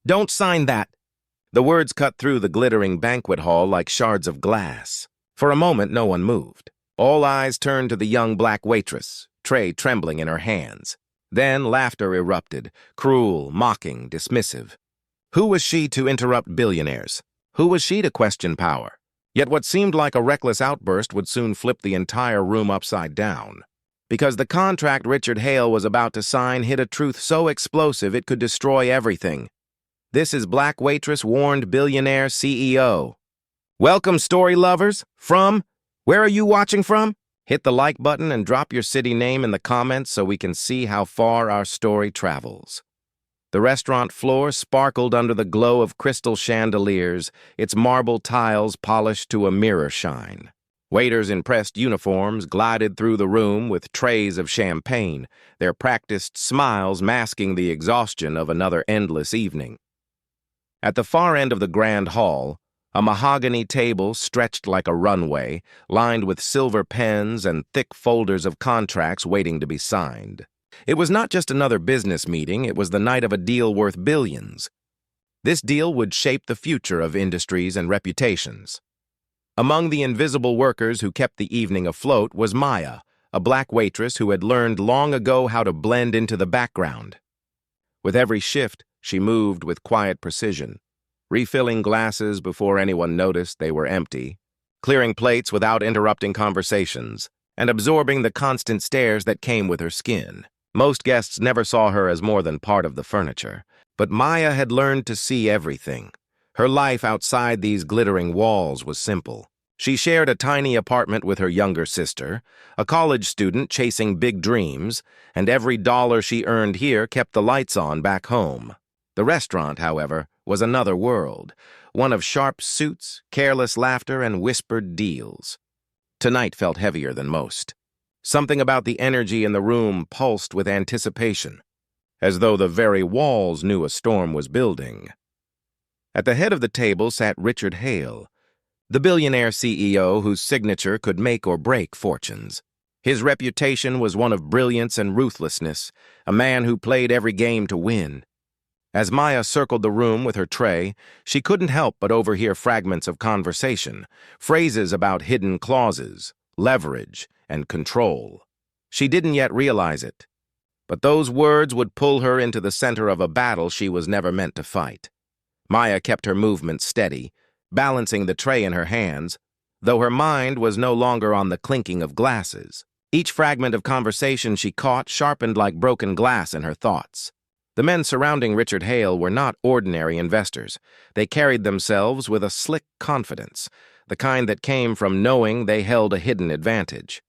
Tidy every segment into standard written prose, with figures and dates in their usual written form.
Don't sign that. The words cut through the glittering banquet hall like shards of glass. For a moment, no one moved. All eyes turned to the young black waitress, tray trembling in her hands. Then laughter erupted, cruel, mocking, dismissive. Who was she to interrupt billionaires? Who was she to question power? Yet what seemed like a reckless outburst would soon flip the entire room upside down. Because the contract Richard Hale was about to sign hid a truth so explosive it could destroy everything. This is Black Waitress warned Billionaire CEO. Welcome, story lovers. Where are you watching from? Hit the like button and drop your city name in the comments so we can see how far our story travels. The restaurant floor sparkled under the glow of crystal chandeliers, its marble tiles polished to a mirror shine. Waiters in pressed uniforms glided through the room with trays of champagne, their practiced smiles masking the exhaustion of another endless evening. At the far end of the grand hall, a mahogany table stretched like a runway, lined with silver pens and thick folders of contracts waiting to be signed. It was not just another business meeting, it was the night of a deal worth billions. This deal would shape the future of industries and reputations. Among the invisible workers who kept the evening afloat was Maya, a black waitress who had learned long ago how to blend into the background. With every shift, she moved with quiet precision, refilling glasses before anyone noticed they were empty, clearing plates without interrupting conversations, and absorbing the constant stares that came with her skin. Most guests never saw her as more than part of the furniture, but Maya had learned to see everything. Her life outside these glittering walls was simple. She shared a tiny apartment with her younger sister, a college student chasing big dreams, and every dollar she earned here kept the lights on back home. The restaurant, however, was another world, one of sharp suits, careless laughter, and whispered deals. Tonight felt heavier than most. Something about the energy in the room pulsed with anticipation, as though the very walls knew a storm was building. At the head of the table sat Richard Hale, the billionaire CEO whose signature could make or break fortunes. His reputation was one of brilliance and ruthlessness, a man who played every game to win. As Maya circled the room with her tray, she couldn't help but overhear fragments of conversation, phrases about hidden clauses, leverage, and control. She didn't yet realize it, but those words would pull her into the center of a battle she was never meant to fight. Maya kept her movements steady, balancing the tray in her hands, though her mind was no longer on the clinking of glasses. Each fragment of conversation she caught sharpened like broken glass in her thoughts. The men surrounding Richard Hale were not ordinary investors. They carried themselves with a slick confidence, the kind that came from knowing they held a hidden advantage.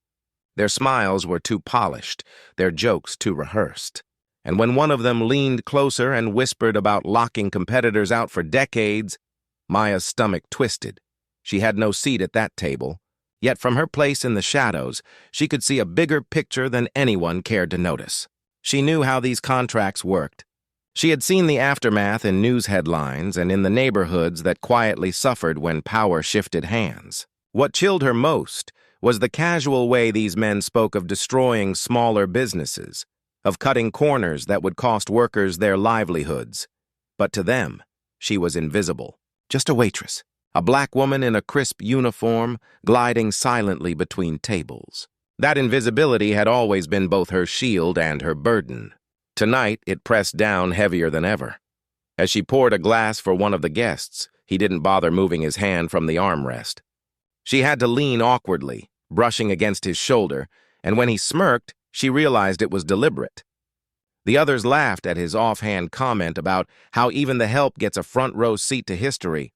Their smiles were too polished, their jokes too rehearsed. And when one of them leaned closer and whispered about locking competitors out for decades, Maya's stomach twisted. She had no seat at that table, yet from her place in the shadows, she could see a bigger picture than anyone cared to notice. She knew how these contracts worked. She had seen the aftermath in news headlines and in the neighborhoods that quietly suffered when power shifted hands. What chilled her most was the casual way these men spoke of destroying smaller businesses, of cutting corners that would cost workers their livelihoods. But to them, she was invisible. Just a waitress, a black woman in a crisp uniform, gliding silently between tables. That invisibility had always been both her shield and her burden. Tonight, it pressed down heavier than ever. As she poured a glass for one of the guests, he didn't bother moving his hand from the armrest. She had to lean awkwardly, brushing against his shoulder, and when he smirked, she realized it was deliberate. The others laughed at his offhand comment about how even the help gets a front-row seat to history.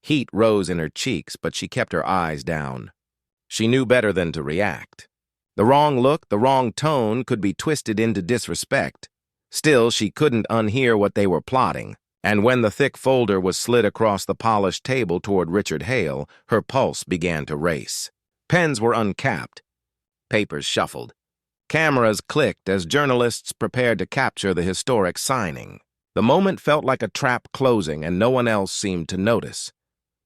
Heat rose in her cheeks, but she kept her eyes down. She knew better than to react. The wrong look, the wrong tone could be twisted into disrespect. Still, she couldn't unhear what they were plotting, and when the thick folder was slid across the polished table toward Richard Hale, her pulse began to race. Pens were uncapped. Papers shuffled. Cameras clicked as journalists prepared to capture the historic signing. The moment felt like a trap closing, and no one else seemed to notice.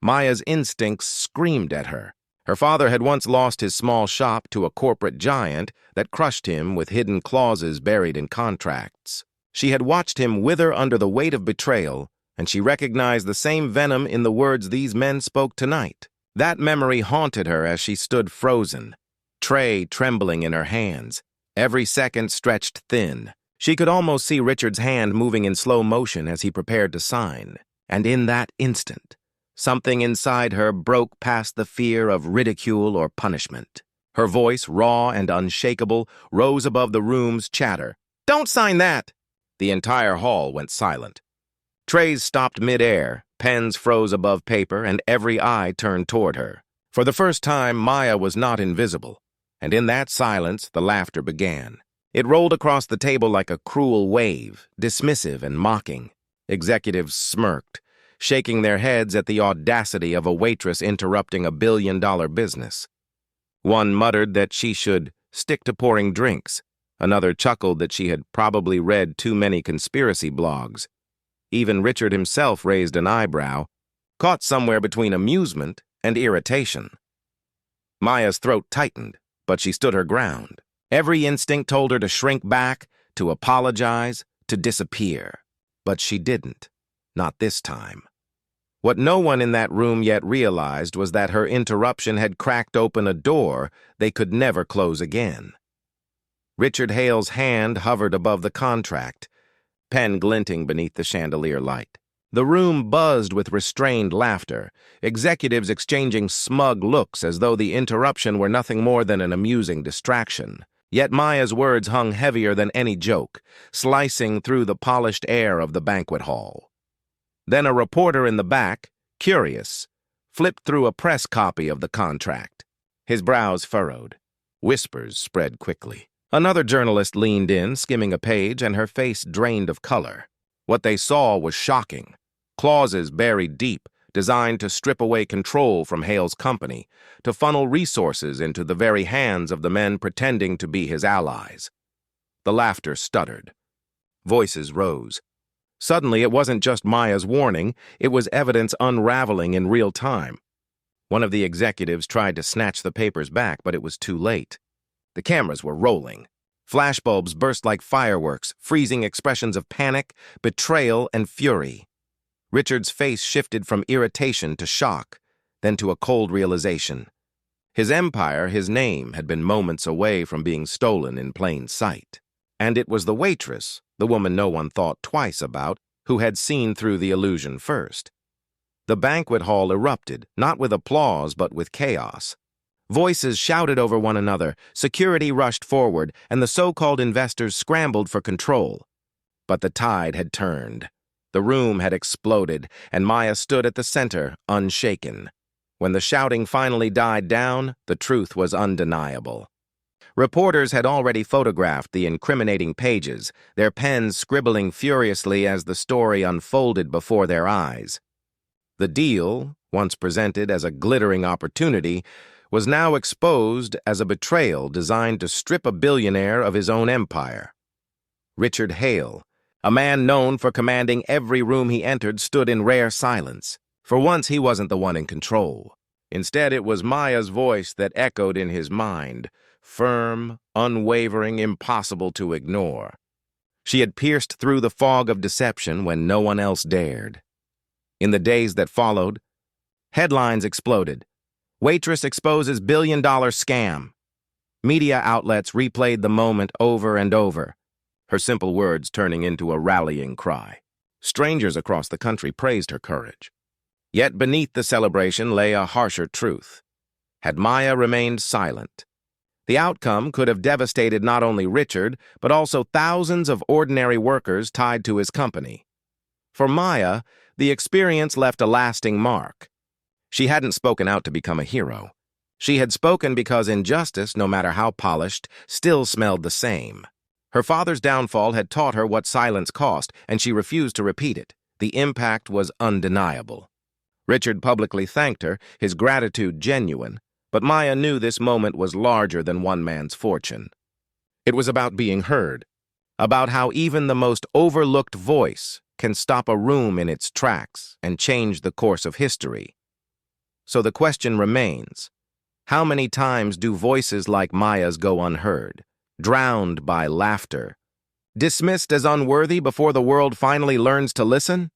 Maya's instincts screamed at her. Her father had once lost his small shop to a corporate giant that crushed him with hidden clauses buried in contracts. She had watched him wither under the weight of betrayal, and she recognized the same venom in the words these men spoke tonight. That memory haunted her as she stood frozen, tray trembling in her hands, every second stretched thin. She could almost see Richard's hand moving in slow motion as he prepared to sign, and in that instant, something inside her broke past the fear of ridicule or punishment. Her voice, raw and unshakable, rose above the room's chatter. "Don't sign that!" The entire hall went silent. Trays stopped mid-air, pens froze above paper, and every eye turned toward her. For the first time, Maya was not invisible, and in that silence, the laughter began. It rolled across the table like a cruel wave, dismissive and mocking. Executives smirked, shaking their heads at the audacity of a waitress interrupting a billion-dollar business. One muttered that she should stick to pouring drinks. Another chuckled that she had probably read too many conspiracy blogs. Even Richard himself raised an eyebrow, caught somewhere between amusement and irritation. Maya's throat tightened, but she stood her ground. Every instinct told her to shrink back, to apologize, to disappear. But she didn't. Not this time. What no one in that room yet realized was that her interruption had cracked open a door they could never close again. Richard Hale's hand hovered above the contract, pen glinting beneath the chandelier light. The room buzzed with restrained laughter, executives exchanging smug looks as though the interruption were nothing more than an amusing distraction. Yet Maya's words hung heavier than any joke, slicing through the polished air of the banquet hall. Then a reporter in the back, curious, flipped through a press copy of the contract. His brows furrowed. Whispers spread quickly. Another journalist leaned in, skimming a page, and her face drained of color. What they saw was shocking. Clauses buried deep, designed to strip away control from Hale's company, to funnel resources into the very hands of the men pretending to be his allies. The laughter stuttered. Voices rose. Suddenly, it wasn't just Maya's warning, it was evidence unraveling in real time. One of the executives tried to snatch the papers back, but it was too late. The cameras were rolling. Flashbulbs burst like fireworks, freezing expressions of panic, betrayal, and fury. Richard's face shifted from irritation to shock, then to a cold realization. His empire, his name, had been moments away from being stolen in plain sight. And it was the waitress, the woman no one thought twice about, who had seen through the illusion first. The banquet hall erupted, not with applause but with chaos. Voices shouted over one another, security rushed forward, and the so-called investors scrambled for control. But the tide had turned. The room had exploded, and Maya stood at the center, unshaken. When the shouting finally died down, the truth was undeniable. Reporters had already photographed the incriminating pages, their pens scribbling furiously as the story unfolded before their eyes. The deal, once presented as a glittering opportunity, was now exposed as a betrayal designed to strip a billionaire of his own empire. Richard Hale, a man known for commanding every room he entered, stood in rare silence. For once, he wasn't the one in control. Instead, it was Maya's voice that echoed in his mind, firm, unwavering, impossible to ignore. She had pierced through the fog of deception when no one else dared. In the days that followed, headlines exploded. Waitress exposes billion-dollar scam. Media outlets replayed the moment over and over, her simple words turning into a rallying cry. Strangers across the country praised her courage. Yet beneath the celebration lay a harsher truth. Had Maya remained silent, the outcome could have devastated not only Richard, but also thousands of ordinary workers tied to his company. For Maya, the experience left a lasting mark. She hadn't spoken out to become a hero. She had spoken because injustice, no matter how polished, still smelled the same. Her father's downfall had taught her what silence cost, and she refused to repeat it. The impact was undeniable. Richard publicly thanked her, his gratitude genuine, but Maya knew this moment was larger than one man's fortune. It was about being heard, about how even the most overlooked voice can stop a room in its tracks and change the course of history. So the question remains, how many times do voices like Maya's go unheard, drowned by laughter, dismissed as unworthy before the world finally learns to listen?